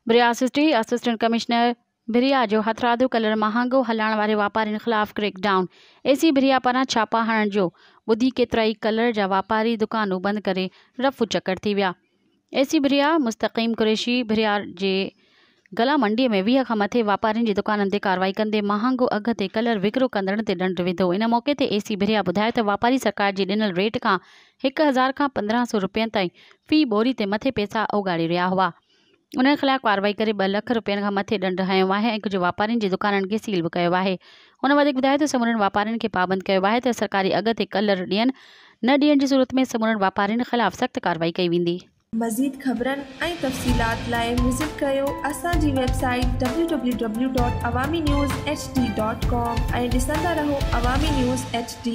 Bria city assistant commissioner भिरिया जो हथरादो colour महांगो हलाइण वारे वापारियुनि ख़िलाफ़ क्रैकडाउन। एसी भिरिया पारां छापा हणण जो ॿुधी केतिरा ई कलर जा वापारी दुकानूं बंदि करे रफ़ू चकर थी विया। एसी भिरिया मुस्तक़ीम कुरैशी भिरिया जे गला मंडीअ में 20 खां मथे वापारियुनि जी दुकाननि ते कार्रवाई कंदे महांगो अघ ते कलर विकिरो कंदड़ ते ॾंड विधो। इन मौक़े ते एसी भिरिया ॿुधायो त वापारी सरकार जी ॾिनल रेट खां 1000 खां 1500 रुपयनि ताईं फ़ी बोरी ते मथे पैसा ओगाड़े रहिया हुआ। उन्हनि ख़िलाफ़ कार्रवाई करे 2 लख रुपयनि खां मथे ॾंड हयो आहे ऐं कुझु वापारियुनि जी दुकाननि खे सील बि कयो आहे। हुन वधीक ॿुधायो त समूरनि वापारियुनि खे पाबंद कयो आहे त सरकारी अघ ते कलर न ॾियण जी सूरत में समूरनि वापारियुनि ख़िलाफ़ सख़्त कार्रवाई कई वेंदी। मज़ीद ख़बरनि ऐं तफ़सीलात लाइ विज़िट कयो असांजी वेबसाइट www.awamiNewsHD.com ऐं ॾिसंदा रहो अवामी न्यूज़ HD।